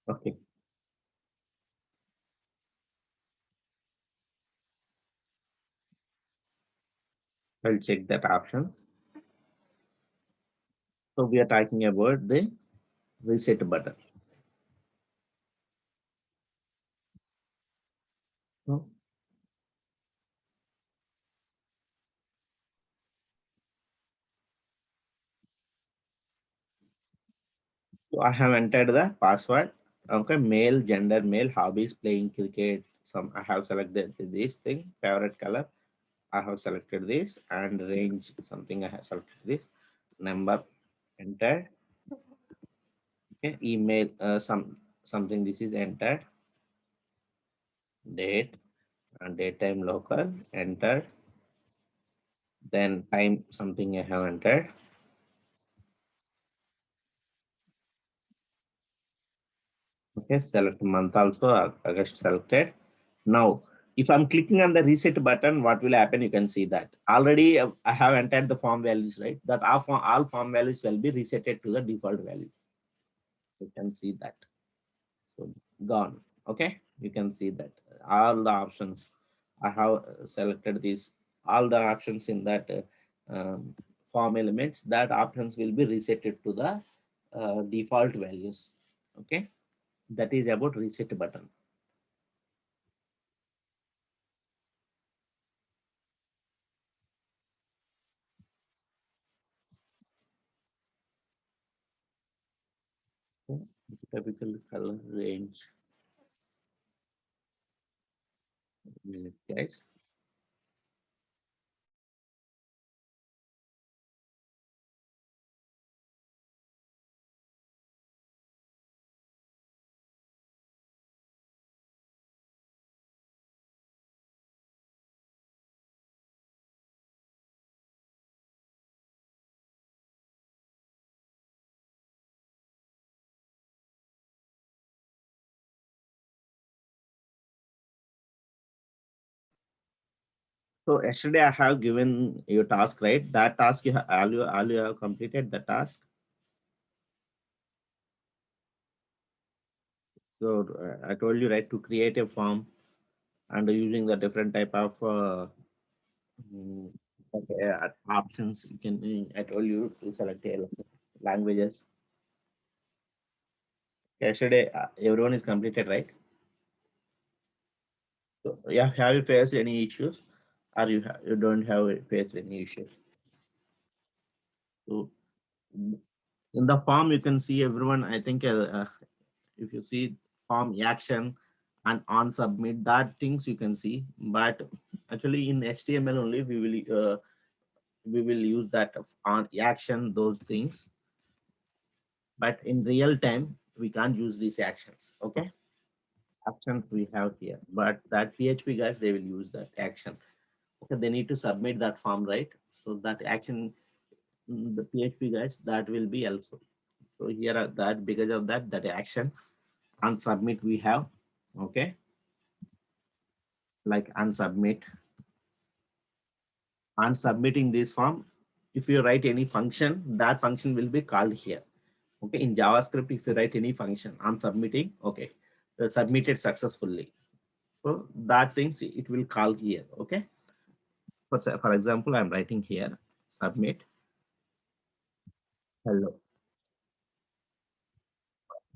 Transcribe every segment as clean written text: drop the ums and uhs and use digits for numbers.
Okay, I'll check that options. So we are talking about the reset button. So so I have entered the password. Okay, male, gender, male, hobbies, playing cricket. Some I have selected this thing, favorite color. I have selected this and range something I have selected this number entered. Okay, email something this is entered date and daytime local entered then time something I have entered. Okay, select month also August selected. Now, if I'm clicking on the reset button, what will happen? You can see that already I have entered the form values, right? That all form values will be resetted to the default values. You can see that. So gone. Okay, you can see that all the options I have selected these all the options in that form elements. That options will be resetted to the default values. Okay, that is about reset button. Okay. Typical color range, guys. So yesterday I have given you task, right? That task all you have completed the task. So I told you right to create a form and using the different type of mm, okay, options. You can I told you to select a languages. Yesterday everyone is completed, right? So yeah, have you faced any issues, or you don't have faced any issues? So in the form you can see everyone. I think if you see form action and on submit that things you can see, but actually in HTML only we will use that on action those things, but in real time we can't use these actions. Okay, actions we have here, but that PHP guys they will use that action. Okay, they need to submit that form, right? So that action, the PHP guys that will be also. So here are that because of that action on submit we have. Okay, like unsubmit and submitting this form. If you write any function, that function will be called here. Okay, in JavaScript, if you write any function on submitting, okay, submitted successfully. So that things it will call here. Okay, for example, I'm writing here submit hello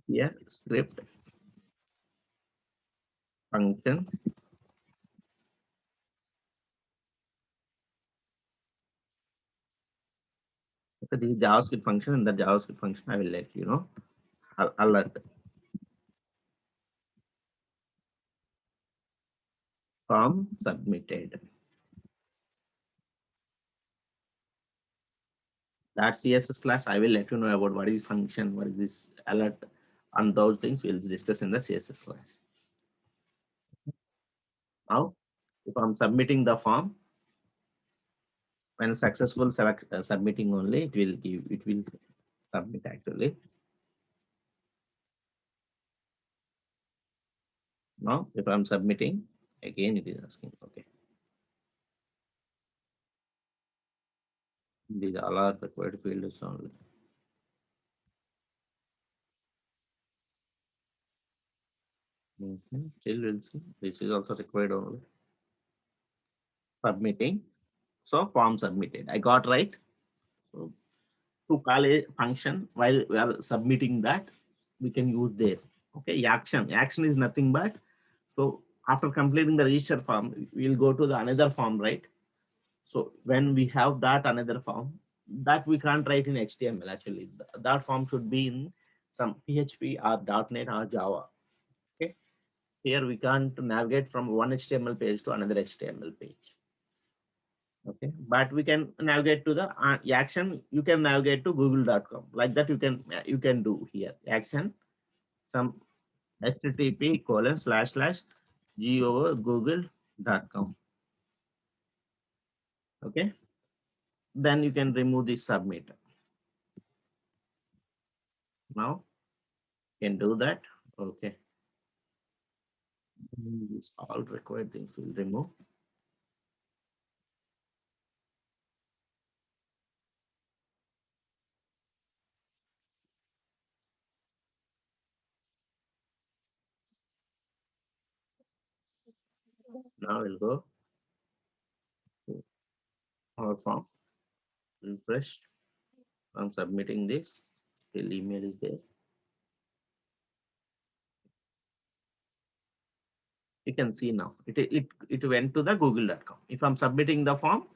here script function. Okay, this is JavaScript function. In the JavaScript function, I will let you know. Alert form submitted. That CSS class, I will let you know about what is function, what is this alert, and those things we'll discuss in the CSS class. Now, if I'm submitting the form, when successful submitting only, it will submit actually. Now, if I'm submitting, again it is asking, okay, these all are required fields only. Still will see. This is also required only. Submitting. So form submitted. I got right. So to call a function while we are submitting that, we can use there. Okay, action. Action is nothing but, so after completing the register form, we'll go to the another form, right? So when we have that another form, that we can't write in HTML actually. That form should be in some PHP or .NET or Java. Okay, here we can't navigate from one HTML page to another HTML page. Okay, but we can navigate to the action. You can navigate to google.com like that. You can do here action some http:// google.com. Okay, then you can remove this submit. Now you can do that. Okay, this all required things will remove. Now we'll go to our form, refresh. I'm submitting this. The email is there. You can see now it went to the google.com. If I'm submitting the form,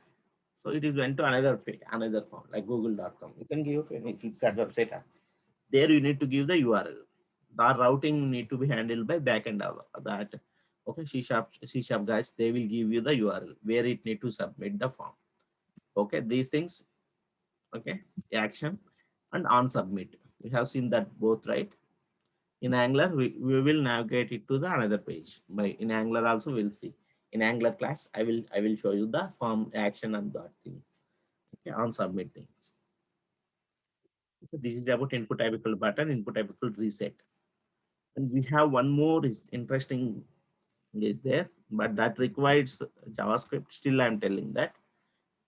so it is went to another page, another form like google.com. You can give any Flipkart website. There you need to give the URL. The routing need to be handled by backend of that. Okay, C# guys, they will give you the URL where it need to submit the form. Okay, these things. Okay, action and on submit. We have seen that both, right? In Angular, we will navigate it to the another page. By in Angular also we'll see. In Angular class, I will show you the form action and that thing. Okay, on submit things. Okay, this is about input type equal button, input type equal reset. And we have one more is interesting is there, but that requires JavaScript. Still, I'm telling that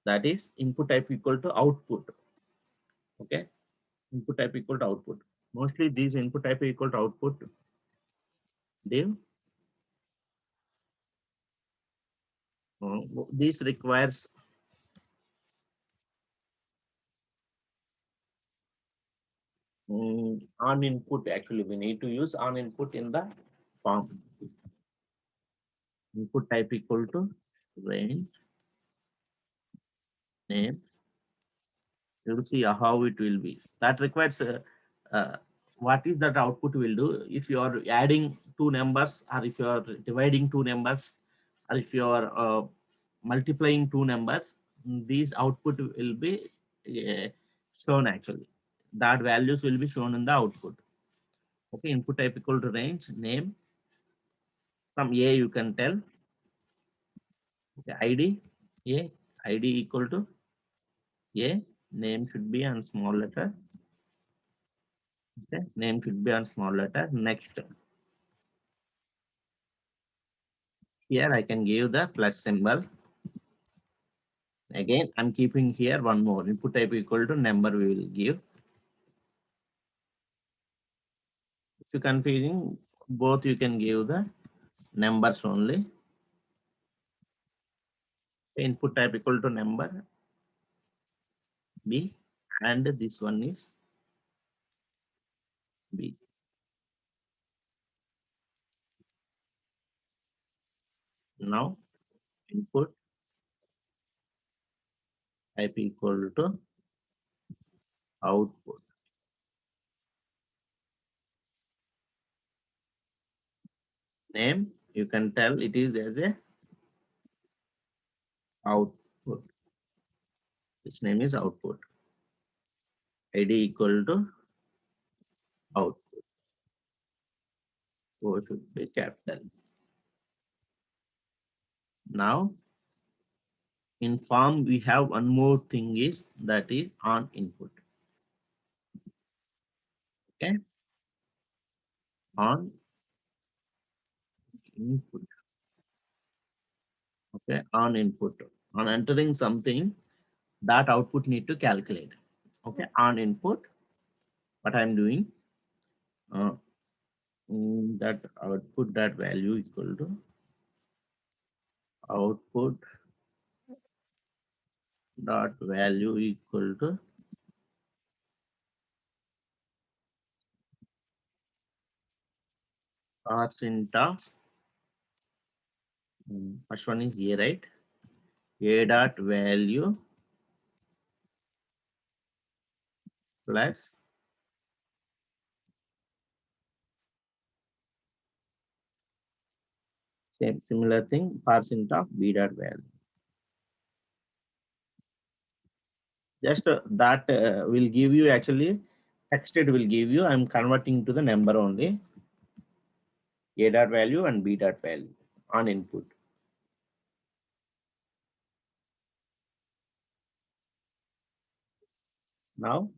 that is input type equal to output. Okay, input type equal to output. Mostly these input type equal to output. They this requires on input. Actually, we need to use on input in the form. Input type equal to range name. You will see how it will be. That requires uh, what is that output will do if you are adding two numbers, or if you are dividing two numbers, or if you are multiplying two numbers. These output will be shown actually. That values will be shown in the output. Okay, input type equal to range name. Some a you can tell. Okay, ID equal to a. Name should be on small letter. Okay, name should be on small letter. Next, here I can give the plus symbol. Again, I'm keeping here one more input type equal to number we will give. If you're confusing, both you can give the numbers only. Input type equal to number B, and this one is B. Now input type equal to output. Name you can tell it is as a output. This name is output. ID equal to output. So it should be capital. Now in form we have one more thing is that is on input. Okay, on input. Okay, on input. On entering something, that output need to calculate. Okay, on input, what I'm doing, that output that value equal to output dot value equal to percent of first one is a, right? A dot value plus same similar thing percent of b dot value. Just that will give you actually texted will give you. I'm converting to the number only. A dot value and b dot value on input. Now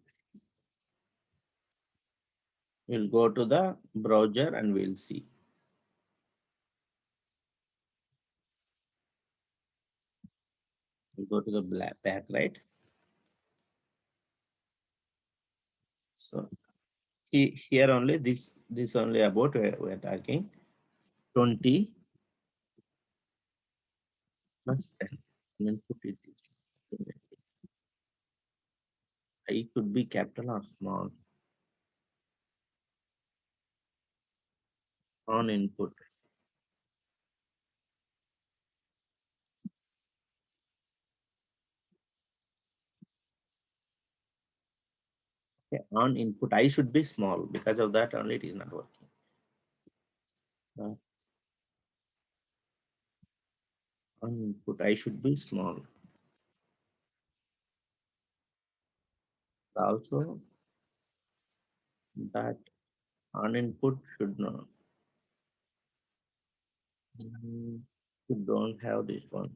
we'll go to the browser and we'll see. We'll go to the black back, right? So here only this only about we're talking 20 plus 10. And then put it I could be capital or small on input. Okay, on input I should be small, because of that only it is not working. On input I should be small. Also that on input should not. You don't have this one.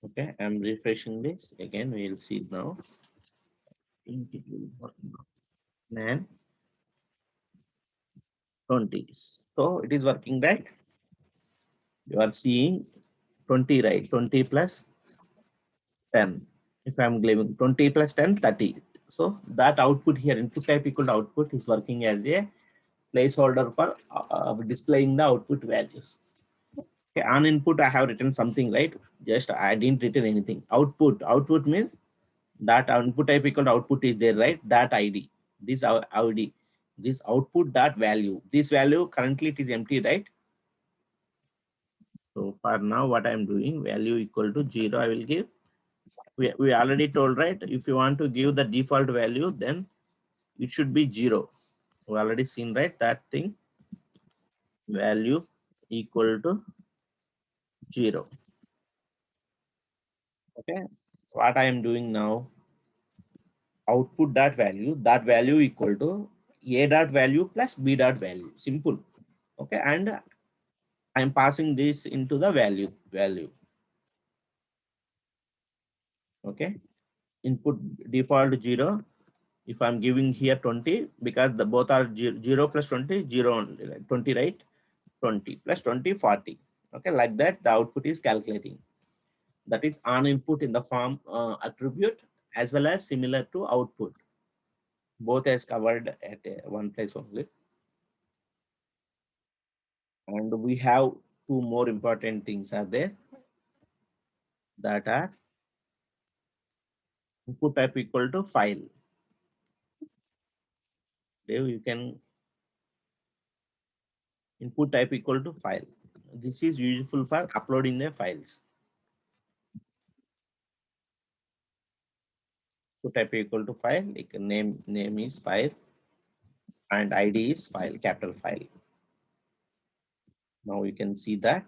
Okay, I'm refreshing this again. We'll see now. Think it will work now. Man, 20. So it is working, right? You are seeing 20, right? 20 plus 10. If I'm giving 20 plus 10, 30. So that output here, input type equal to output, is working as a placeholder for displaying the output values. Okay, on input, I have written something, right? Just I didn't written anything. Output means that input type equal to output is there, right? That ID, this ID, this output that value. This value currently it is empty, right? So for now, what I'm doing, value equal to 0, I will give. We already told, right? If you want to give the default value, then it should be 0. We already seen, right? That thing, value equal to 0. Okay. What I am doing now, output that value equal to a dot value plus b dot value. Simple. Okay. And I'm passing this into the value. Okay. Input default 0. If I'm giving here 20, because the both are 0 plus 20, 0 only, right? 20, right? 20 plus 20, 40. Okay, like that, the output is calculating. That is on input in the form attribute, as well as similar to output. Both is covered at one place only. And we have two more important things are there, that are input type equal to file. There you can input type equal to file. This is useful for uploading the files. Input type equal to file, like name is file and ID is file, capital file. Now you can see that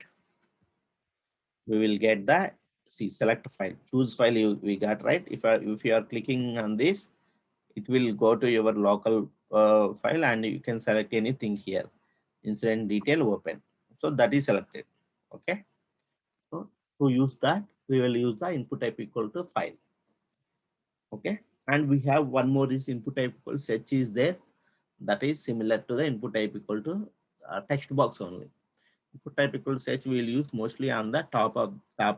we will get the select file, choose file we got, right? If you are clicking on this, it will go to your local file and you can select anything here. Incident detail open. So that is selected. Okay. So to use that, we will use the input type equal to file. Okay. And we have one more is input type equal search is there. That is similar to the input type equal to text box only. Input type equal search we will use mostly on the top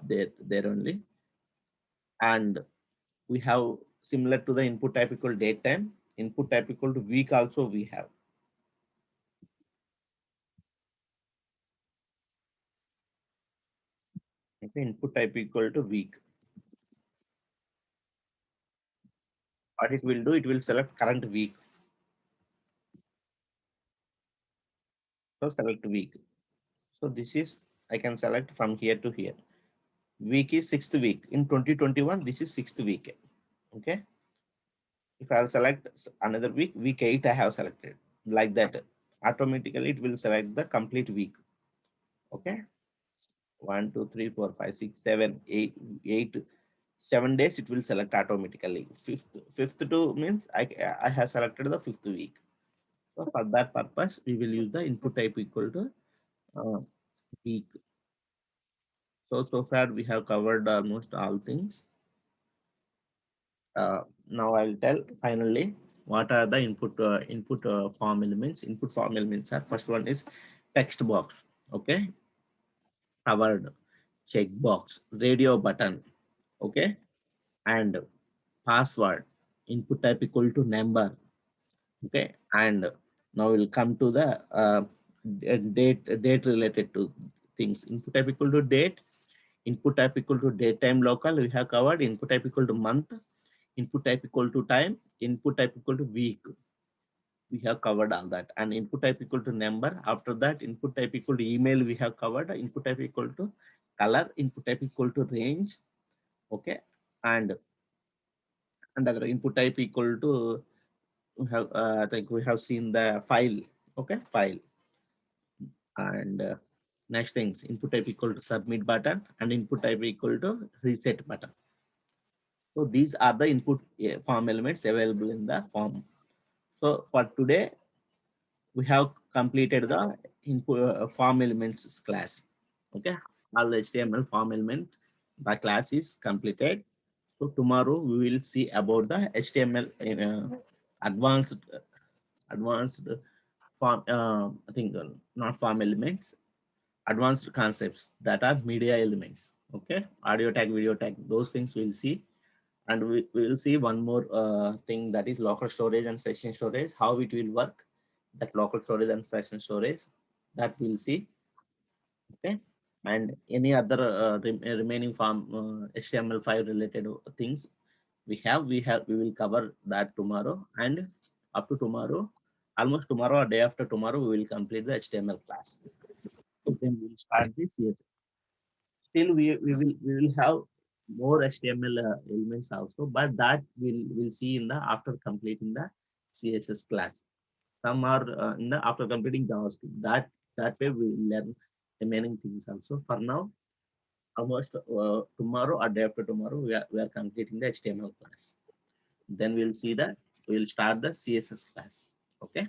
there only. And we have similar to the input type equal date time, input type equal to week also we have. Okay, input type equal to week. What it will do, it will select current week. So select week. So this is, I can select from here to here. Week is sixth week. In 2021, this is sixth week. Okay. If I'll select another week, week 8 I have selected. Like that. Automatically it will select the complete week. Okay. 1, 2, 3, 4, 5, 6, 7, 8, 7 days it will select automatically. Fifth two means I have selected the fifth week. So for that purpose, we will use the input type equal to week. So far we have covered almost all things. Now I'll tell finally what are the input form elements. Input form elements are, first one is text box. Okay, covered, checkbox, radio button. Okay, and password, input type equal to number. Okay, and now we'll come to the date related to things. Input type equal to date, input type equal to date time local we have covered, input type equal to month, input type equal to time, input type equal to week, we have covered all that. And input type equal to number, after that input type equal to email we have covered, input type equal to color, input type equal to range. Okay, and other input type equal to, we have I think we have seen the file. Okay, file. And next things, input type equal to submit button and input type equal to reset button. So these are the input form elements available in the form. So for today, we have completed the input form elements class. Okay, all the HTML form element the class is completed. So tomorrow we will see about the HTML in advanced form. I think not form elements, advanced concepts that are media elements. Okay, audio tag, video tag, those things we'll see. And we will see one more thing, that is local storage and session storage, how it will work, that local storage and session storage, that we'll see. Okay, and any other remaining form HTML5 related things we will cover that tomorrow. And up to tomorrow, almost tomorrow or day after tomorrow, we will complete the HTML class. So then we'll start the CSS. Still we will have more HTML elements also, but that we'll see in the after completing the CSS class. Some are in the after completing JavaScript. That way we will learn remaining things also. For now, almost tomorrow or day after tomorrow, we are completing the HTML class. Then we'll see that we'll start the CSS class. Okay.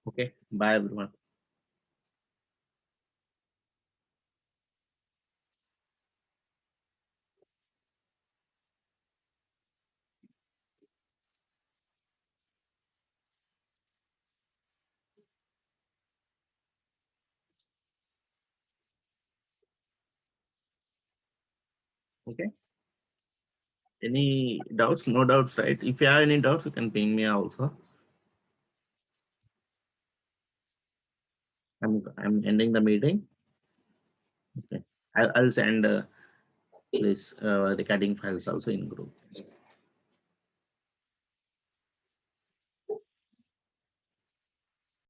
Okay. Bye everyone. Okay. Any doubts? No doubts, right? If you have any doubts, you can ping me also. I'm ending the meeting. Okay. I'll send this recording files also in group.